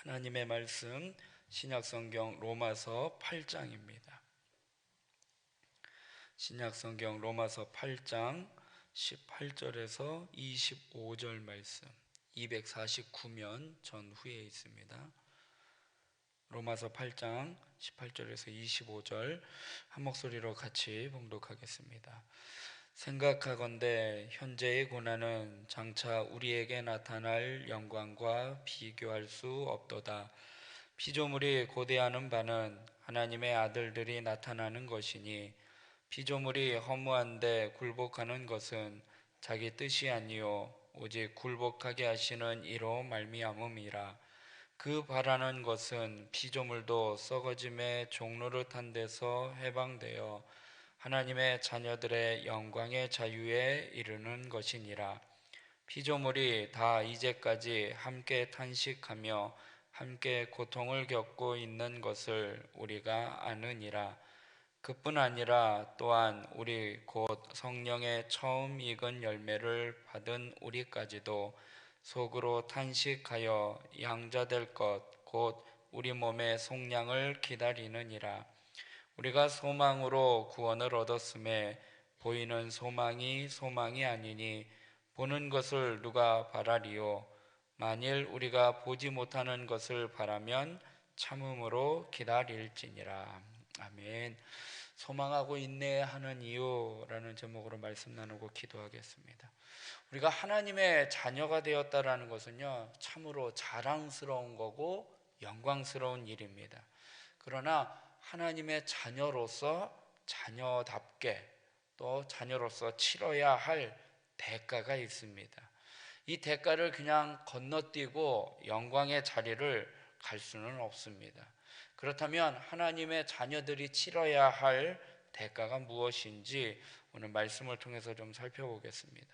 하나님의 말씀 신약성경 로마서 8장입니다. 신약성경 로마서 8장 18절에서 25절 말씀 249면 전후에 있습니다. 로마서 8장 18절에서 25절 한 목소리로 같이 봉독하겠습니다. 생각하건대 현재의 고난은 장차 우리에게 나타날 영광과 비교할 수 없도다. 피조물이 고대하는 바는 하나님의 아들들이 나타나는 것이니 피조물이 허무한데 굴복하는 것은 자기 뜻이 아니요 오직 굴복하게 하시는 이로 말미암음이라. 그 바라는 것은 피조물도 썩어짐의 종노릇한 데서 해방되어 하나님의 자녀들의 영광의 자유에 이르는 것이니라. 피조물이 다 이제까지 함께 탄식하며 함께 고통을 겪고 있는 것을 우리가 아느니라. 그뿐 아니라 또한 우리 곧 성령의 처음 익은 열매를 받은 우리까지도 속으로 탄식하여 양자될 것 곧 우리 몸의 속량을 기다리느니라. 우리가 소망으로 구원을 얻었음에 보이는 소망이 아니니 보는 것을 누가 바라리요. 만일 우리가 보지 못하는 것을 바라면 참음으로 기다릴지니라. 아멘. 소망하고 인내하는 이유라는 제목으로 말씀 나누고 기도하겠습니다. 우리가 하나님의 자녀가 되었다라는 것은요, 참으로 자랑스러운 거고 영광스러운 일입니다. 그러나 하나님의 자녀로서 자녀답게 또 자녀로서 치러야 할 대가가 있습니다. 이 대가를 그냥 건너뛰고 영광의 자리를 갈 수는 없습니다. 그렇다면 하나님의 자녀들이 치러야 할 대가가 무엇인지 오늘 말씀을 통해서 좀 살펴보겠습니다.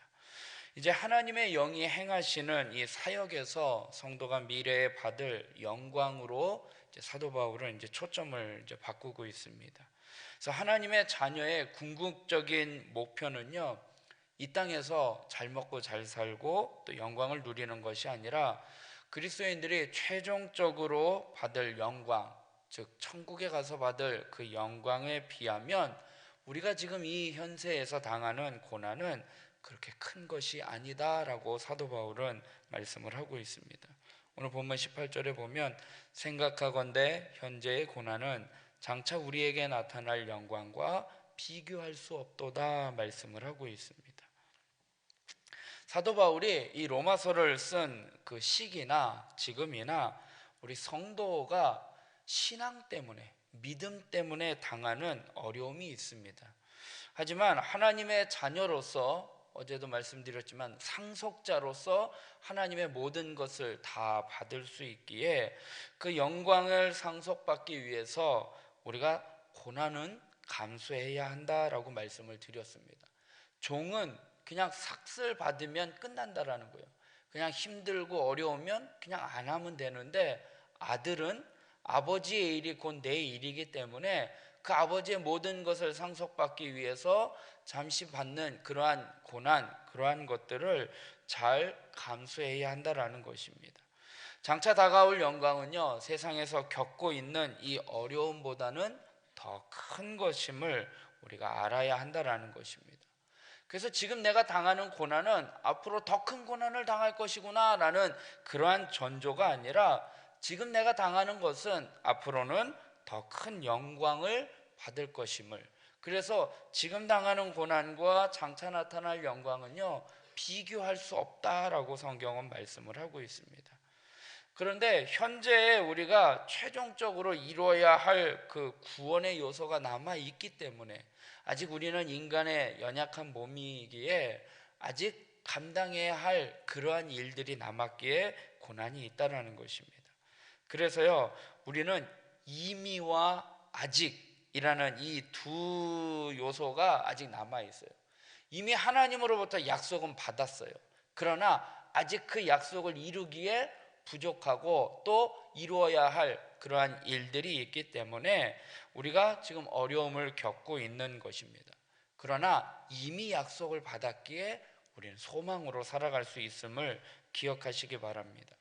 이제 하나님의 영이 행하시는 이 사역에서 성도가 미래에 받을 영광으로 이제 사도 바울은 이제 초점을 이제 바꾸고 있습니다. 그래서 하나님의 자녀의 궁극적인 목표는요, 이 땅에서 잘 먹고 잘 살고 또 영광을 누리는 것이 아니라 그리스도인들이 최종적으로 받을 영광, 즉 천국에 가서 받을 그 영광에 비하면 우리가 지금 이 현세에서 당하는 고난은 그렇게 큰 것이 아니다라고 사도 바울은 말씀을 하고 있습니다. 오늘 본문 18절에 보면 생각하건대 현재의 고난은 장차 우리에게 나타날 영광과 비교할 수 없도다 말씀을 하고 있습니다. 사도 바울이 이 로마서를 쓴 그 시기나 지금이나 우리 성도가 신앙 때문에 믿음 때문에 당하는 어려움이 있습니다. 하지만 하나님의 자녀로서 어제도 말씀드렸지만 상속자로서 하나님의 모든 것을 다 받을 수 있기에 그 영광을 상속받기 위해서 우리가 고난은 감수해야 한다라고 말씀을 드렸습니다. 종은 그냥 삭슬 받으면 끝난다라는 거예요. 그냥 힘들고 어려우면 그냥 안 하면 되는데 아들은 아버지의 일이 곧 내 일이기 때문에 그 아버지의 모든 것을 상속받기 위해서 잠시 받는 그러한 고난, 그러한 것들을 잘 감수해야 한다라는 것입니다. 장차 다가올 영광은요, 세상에서 겪고 있는 이 어려움보다는 더 큰 것임을 우리가 알아야 한다라는 것입니다. 그래서 지금 내가 당하는 고난은 앞으로 더 큰 고난을 당할 것이구나 라는 그러한 전조가 아니라 지금 내가 당하는 것은 앞으로는 더 큰 영광을 받을 것임을, 그래서 지금 당하는 고난과 장차 나타날 영광은요 비교할 수 없다라고 성경은 말씀을 하고 있습니다. 그런데 현재 우리가 최종적으로 이루어야 할 그 구원의 요소가 남아 있기 때문에 아직 우리는 인간의 연약한 몸이기에 아직 감당해야 할 그러한 일들이 남았기에 고난이 있다라는 것입니다. 그래서요, 우리는 이미와 아직이라는 이 두 요소가 아직 남아 있어요. 이미 하나님으로부터 약속은 받았어요. 그러나 아직 그 약속을 이루기에 부족하고 또 이루어야 할 그러한 일들이 있기 때문에 우리가 지금 어려움을 겪고 있는 것입니다. 그러나 이미 약속을 받았기에 우리는 소망으로 살아갈 수 있음을 기억하시기 바랍니다.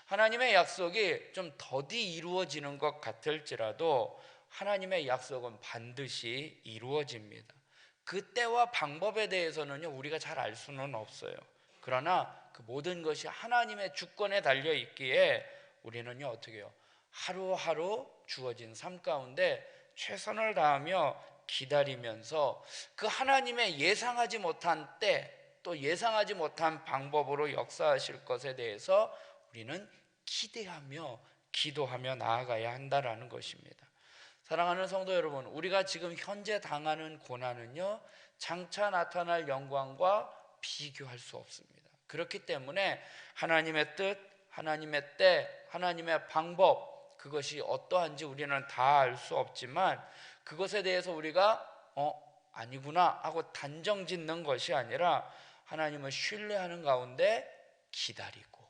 하나님의 약속이 좀 더디 이루어지는 것 같을지라도 하나님의 약속은 반드시 이루어집니다. 그때와 방법에 대해서는요, 우리가 잘 알 수는 없어요. 그러나 그 모든 것이 하나님의 주권에 달려 있기에 우리는요, 어떻게 해요? 하루하루 주어진 삶 가운데 최선을 다하며 기다리면서 그 하나님의 예상하지 못한 때, 또 예상하지 못한 방법으로 역사하실 것에 대해서 우리는 기대하며 기도하며 나아가야 한다라는 것입니다. 사랑하는 성도 여러분, 우리가 지금 현재 당하는 고난은요, 장차 나타날 영광과 비교할 수 없습니다. 그렇기 때문에 하나님의 뜻, 하나님의 때, 하나님의 방법, 그것이 어떠한지 우리는 다 알 수 없지만 그것에 대해서 우리가 아니구나 하고 단정 짓는 것이 아니라 하나님을 신뢰하는 가운데 기다리고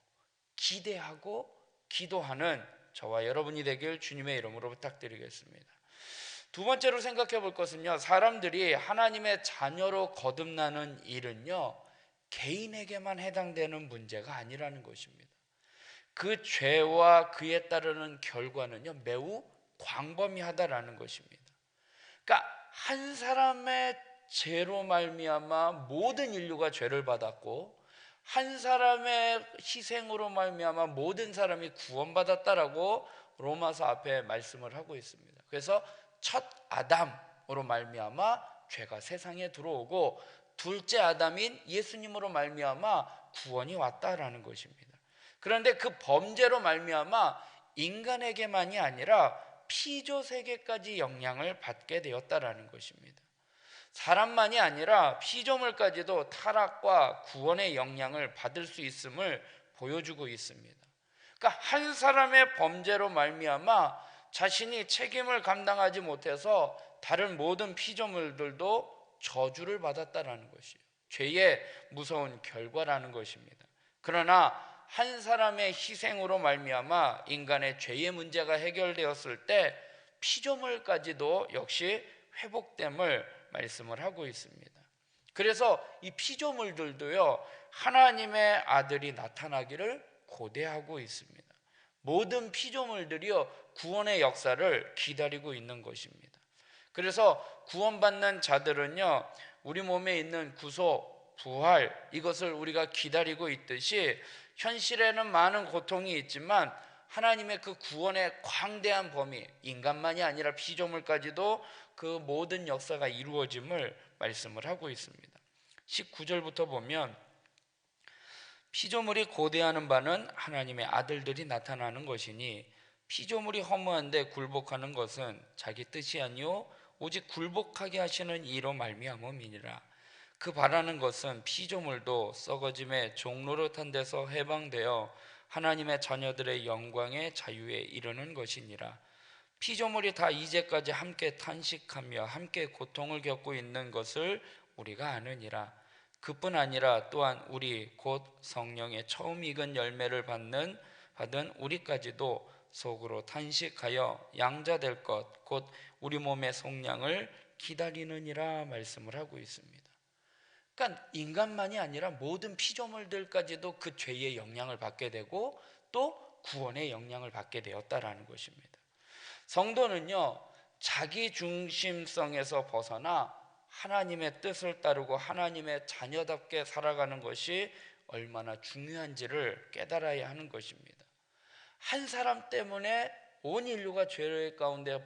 기대하고 기도하는 저와 여러분이 되길 주님의 이름으로 부탁드리겠습니다. 두 번째로 생각해 볼 것은요, 사람들이 하나님의 자녀로 거듭나는 일은요, 개인에게만 해당되는 문제가 아니라는 것입니다. 그 죄와 그에 따르는 결과는요, 매우 광범위하다라는 것입니다. 그러니까 한 사람의 죄로 말미암아 모든 인류가 죄를 받았고, 한 사람의 희생으로 말미암아 모든 사람이 구원받았다라고 로마서 앞에 말씀을 하고 있습니다. 그래서 첫 아담으로 말미암아 죄가 세상에 들어오고, 둘째 아담인 예수님으로 말미암아 구원이 왔다라는 것입니다. 그런데 그 범죄로 말미암아 인간에게만이 아니라 피조 세계까지 영향을 받게 되었다라는 것입니다. 사람만이 아니라 피조물까지도 타락과 구원의 영향을 받을 수 있음을 보여주고 있습니다. 그러니까 한 사람의 범죄로 말미암아 자신이 책임을 감당하지 못해서 다른 모든 피조물들도 저주를 받았다라는 것이에요. 죄의 무서운 결과라는 것입니다. 그러나 한 사람의 희생으로 말미암아 인간의 죄의 문제가 해결되었을 때 피조물까지도 역시 회복됨을 말씀을 하고 있습니다. 그래서 이 피조물들도요, 하나님의 아들이 나타나기를 고대하고 있습니다. 모든 피조물들이요, 구원의 역사를 기다리고 있는 것입니다. 그래서 구원받는 자들은요, 우리 몸에 있는 구속, 부활, 이것을 우리가 기다리고 있듯이 현실에는 많은 고통이 있지만 하나님의 그 구원의 광대한 범위, 인간만이 아니라 피조물까지도 그 모든 역사가 이루어짐을 말씀을 하고 있습니다. 19절부터 보면 피조물이 고대하는 바는 하나님의 아들들이 나타나는 것이니 피조물이 허무한데 굴복하는 것은 자기 뜻이 아니요 오직 굴복하게 하시는 이로 말미암음이니라. 그 바라는 것은 피조물도 썩어짐의 종노릇한 데서 해방되어 하나님의 자녀들의 영광의 자유에 이르는 것이니라. 피조물이 다 이제까지 함께 탄식하며 함께 고통을 겪고 있는 것을 우리가 아느니라. 그뿐 아니라 또한 우리 곧 성령의 처음 익은 열매를 받은 우리까지도 속으로 탄식하여 양자될 것 곧 우리 몸의 속량을 기다리느니라 말씀을 하고 있습니다. 그러니까 인간만이 아니라 모든 피조물들까지도 그 죄의 영향을 받게 되고 또 구원의 영향을 받게 되었다라는 것입니다. 성도는요, 자기 중심성에서 벗어나 하나님의 뜻을 따르고 하나님의 자녀답게 살아가는 것이 얼마나 중요한지를 깨달아야 하는 것입니다. 한 사람 때문에 온 인류가 죄 가운데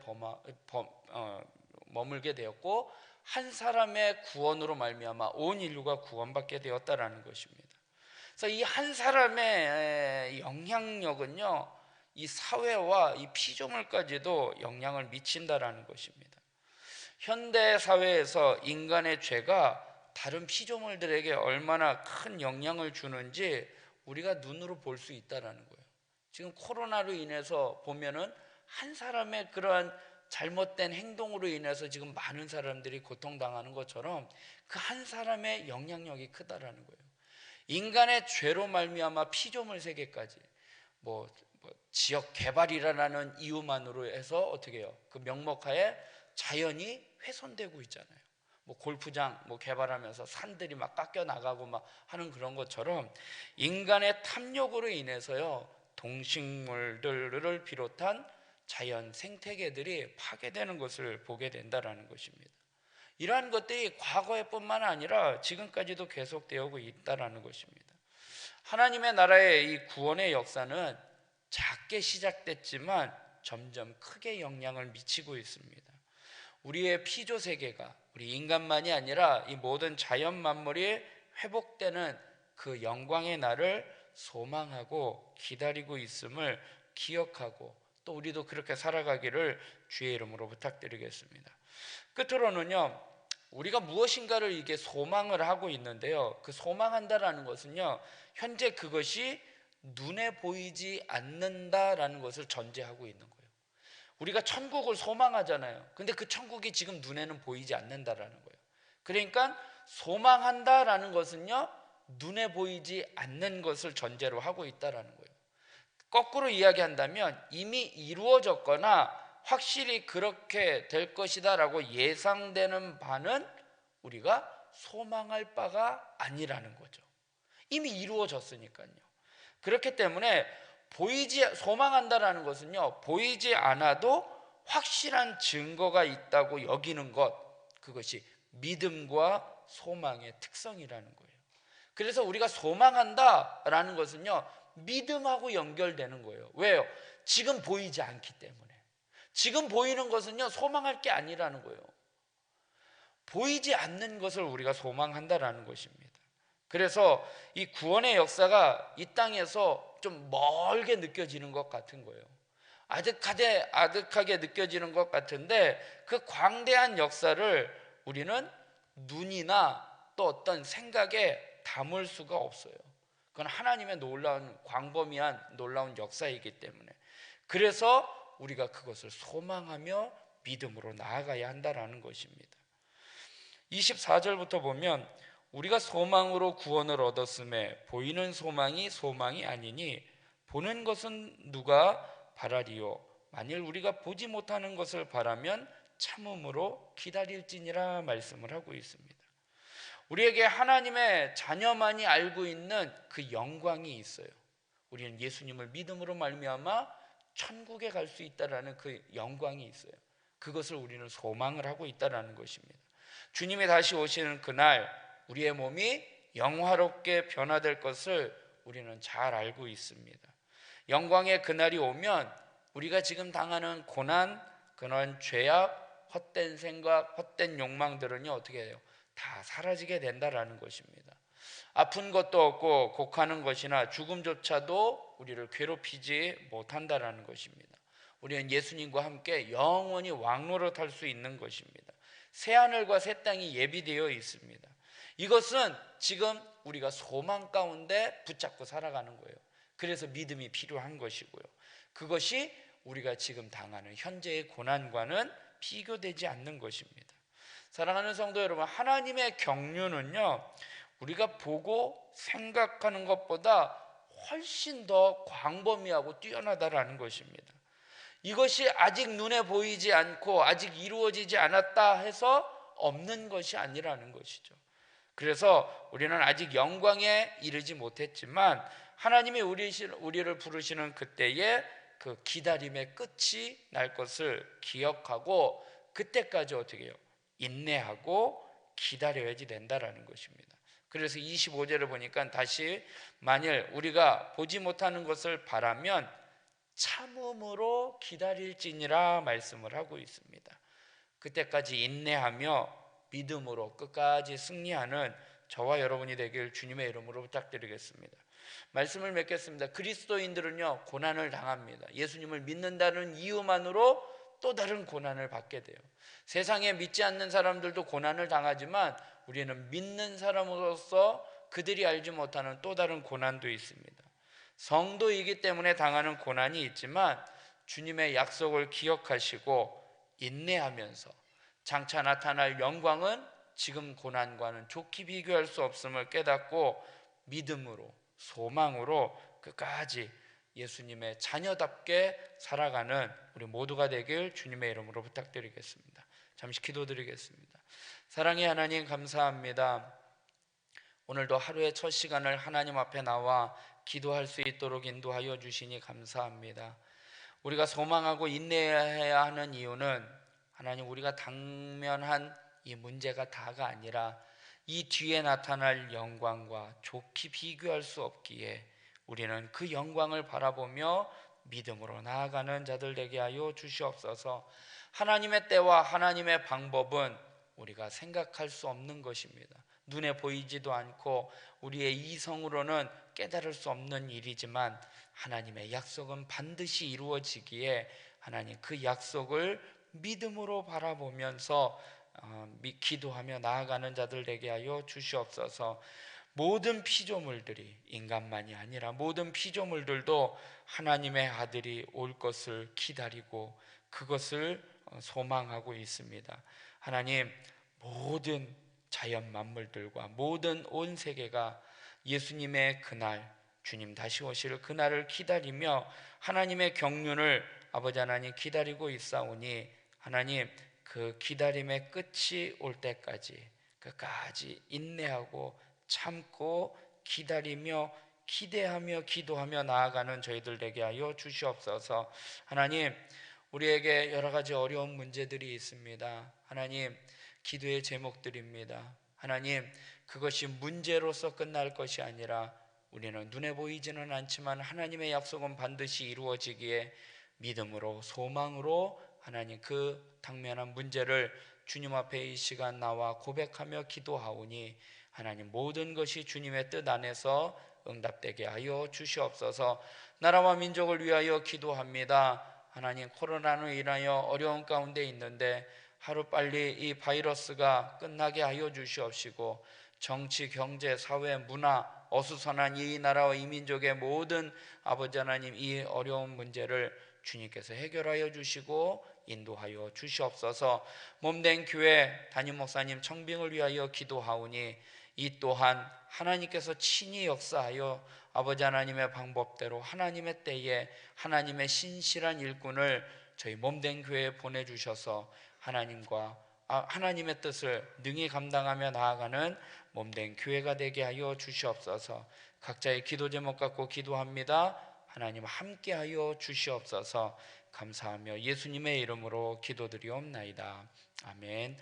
머물게 되었고, 한 사람의 구원으로 말미암아 온 인류가 구원받게 되었다라는 것입니다. 그래서 이 한 사람의 영향력은요, 이 사회와 이 피조물까지도 영향을 미친다라는 것입니다. 현대 사회에서 인간의 죄가 다른 피조물들에게 얼마나 큰 영향을 주는지 우리가 눈으로 볼 수 있다라는 거예요. 지금 코로나로 인해서 보면은 한 사람의 그러한 잘못된 행동으로 인해서 지금 많은 사람들이 고통당하는 것처럼 그 한 사람의 영향력이 크다라는 거예요. 인간의 죄로 말미암아 피조물 세계까지 뭐 지역 개발이라는 이유만으로 해서 어떻게 해요? 그 명목하에 자연이 훼손되고 있잖아요. 뭐 골프장 개발하면서 산들이 막 깎여 나가고 막 하는 그런 것처럼 인간의 탐욕으로 인해서요, 동식물들을 비롯한 자연 생태계들이 파괴되는 것을 보게 된다는 것입니다. 이러한 것들이 과거에뿐만 아니라 지금까지도 계속되고 있다는 것입니다. 하나님의 나라의 이 구원의 역사는 작게 시작됐지만 점점 크게 영향을 미치고 있습니다. 우리의 피조 세계가, 우리 인간만이 아니라 이 모든 자연 만물이 회복되는 그 영광의 날을 소망하고 기다리고 있음을 기억하고 또 우리도 그렇게 살아가기를 주의 이름으로 부탁드리겠습니다. 끝으로는요, 우리가 무엇인가를 이게 소망을 하고 있는데요, 그 소망한다라는 것은요, 현재 그것이 눈에 보이지 않는다라는 것을 전제하고 있는 거예요. 우리가 천국을 소망하잖아요. 근데 그 천국이 지금 눈에는 보이지 않는다라는 거예요. 그러니까 소망한다라는 것은요, 눈에 보이지 않는 것을 전제로 하고 있다라는 거예요. 거꾸로 이야기한다면 이미 이루어졌거나 확실히 그렇게 될 것이다라고 예상되는 바는 우리가 소망할 바가 아니라는 거죠. 이미 이루어졌으니까요. 그렇기 때문에 소망한다라는 것은요, 보이지 않아도 확실한 증거가 있다고 여기는 것, 그것이 믿음과 소망의 특성이라는 거예요. 그래서 우리가 소망한다라는 것은요, 믿음하고 연결되는 거예요. 왜요? 지금 보이지 않기 때문에. 지금 보이는 것은요, 소망할 게 아니라는 거예요. 보이지 않는 것을 우리가 소망한다라는 것입니다. 그래서 이 구원의 역사가 이 땅에서 좀 멀게 느껴지는 것 같은 거예요. 아득하게 느껴지는 것 같은데 그 광대한 역사를 우리는 눈이나 또 어떤 생각에 담을 수가 없어요. 그건 하나님의 놀라운 광범위한 놀라운 역사이기 때문에, 그래서 우리가 그것을 소망하며 믿음으로 나아가야 한다는 것입니다. 24절부터 보면 우리가 소망으로 구원을 얻었음에 보이는 소망이 아니니 보는 것은 누가 바라리요. 만일 우리가 보지 못하는 것을 바라면 참음으로 기다릴지니라 말씀을 하고 있습니다. 우리에게 하나님의 자녀만이 알고 있는 그 영광이 있어요. 우리는 예수님을 믿음으로 말미암아 천국에 갈 수 있다라는 그 영광이 있어요. 그것을 우리는 소망을 하고 있다라는 것입니다. 주님이 다시 오시는 그날 우리의 몸이 영화롭게 변화될 것을 우리는 잘 알고 있습니다. 영광의 그날이 오면 우리가 지금 당하는 고난, 그런 죄악, 헛된 생각, 헛된 욕망들은요, 어떻게 해요? 다 사라지게 된다라는 것입니다. 아픈 것도 없고 곡하는 것이나 죽음조차도 우리를 괴롭히지 못한다라는 것입니다. 우리는 예수님과 함께 영원히 왕노릇할 수 있는 것입니다. 새하늘과 새 땅이 예비되어 있습니다. 이것은 지금 우리가 소망 가운데 붙잡고 살아가는 거예요. 그래서 믿음이 필요한 것이고요. 그것이 우리가 지금 당하는 현재의 고난과는 비교되지 않는 것입니다. 사랑하는 성도 여러분, 하나님의 경륜은요, 우리가 보고 생각하는 것보다 훨씬 더 광범위하고 뛰어나다라는 것입니다. 이것이 아직 눈에 보이지 않고 아직 이루어지지 않았다 해서 없는 것이 아니라는 것이죠. 그래서 우리는 아직 영광에 이르지 못했지만 하나님이 우리를 부르시는 그때에 그 기다림의 끝이 날 것을 기억하고 그때까지 어떻게 해요? 인내하고 기다려야지 된다라는 것입니다. 그래서 25절을 보니까 다시 만일 우리가 보지 못하는 것을 바라면 참음으로 기다릴지니라 말씀을 하고 있습니다. 그때까지 인내하며 믿음으로 끝까지 승리하는 저와 여러분이 되길 주님의 이름으로 부탁드리겠습니다. 말씀을 맺겠습니다. 그리스도인들은요, 고난을 당합니다. 예수님을 믿는다는 이유만으로 또 다른 고난을 받게 돼요. 세상에 믿지 않는 사람들도 고난을 당하지만 우리는 믿는 사람으로서 그들이 알지 못하는 또 다른 고난도 있습니다. 성도이기 때문에 당하는 고난이 있지만 주님의 약속을 기억하시고 인내하면서 장차 나타날 영광은 지금 고난과는 좋게 비교할 수 없음을 깨닫고 믿음으로 소망으로 끝까지 예수님의 자녀답게 살아가는 우리 모두가 되길 주님의 이름으로 부탁드리겠습니다. 잠시 기도드리겠습니다. 사랑의 하나님, 감사합니다. 오늘도 하루의 첫 시간을 하나님 앞에 나와 기도할 수 있도록 인도하여 주시니 감사합니다. 우리가 소망하고 인내해야 하는 이유는 하나님, 우리가 당면한 이 문제가 다가 아니라 이 뒤에 나타날 영광과 좋게 비교할 수 없기에 우리는 그 영광을 바라보며 믿음으로 나아가는 자들 되게 하여 주시옵소서. 하나님의 때와 하나님의 방법은 우리가 생각할 수 없는 것입니다. 눈에 보이지도 않고 우리의 이성으로는 깨달을 수 없는 일이지만 하나님의 약속은 반드시 이루어지기에 하나님 그 약속을 믿음으로 바라보면서 기도하며 나아가는 자들 되게 하여 주시옵소서. 모든 피조물들이, 인간만이 아니라 모든 피조물들도 하나님의 아들이 올 것을 기다리고 그것을 소망하고 있습니다. 하나님, 모든 자연 만물들과 모든 온 세계가 예수님의 그날, 주님 다시 오실 그날을 기다리며 하나님의 경륜을 아버지 하나님 기다리고 있사오니 하나님, 그 기다림의 끝이 올 때까지 끝까지 인내하고 참고 기다리며 기대하며 기도하며 나아가는 저희들 되게 하여 주시옵소서. 하나님, 우리에게 여러 가지 어려운 문제들이 있습니다. 하나님, 기도의 제목들입니다. 하나님, 그것이 문제로서 끝날 것이 아니라 우리는 눈에 보이지는 않지만 하나님의 약속은 반드시 이루어지기에 믿음으로 소망으로 하나님 그 당면한 문제를 주님 앞에 이 시간 나와 고백하며 기도하오니 하나님, 모든 것이 주님의 뜻 안에서 응답되게 하여 주시옵소서. 나라와 민족을 위하여 기도합니다. 하나님, 코로나로 인하여 어려운 가운데 있는데 하루빨리 이 바이러스가 끝나게 하여 주시옵시고 정치, 경제, 사회, 문화, 어수선한 이 나라와 이 민족의 모든 아버지 하나님 이 어려운 문제를 주님께서 해결하여 주시고 인도하여 주시옵소서. 몸된 교회 담임 목사님 청빙을 위하여 기도하오니 이 또한 하나님께서 친히 역사하여 아버지 하나님의 방법대로 하나님의 때에 하나님의 신실한 일꾼을 저희 몸된 교회에 보내주셔서 하나님의 뜻을 능히 감당하며 나아가는 몸된 교회가 되게 하여 주시옵소서. 각자의 기도 제목 갖고 기도합니다. 하나님 함께하여 주시옵소서. 감사하며 예수님의 이름으로 기도드리옵나이다. 아멘.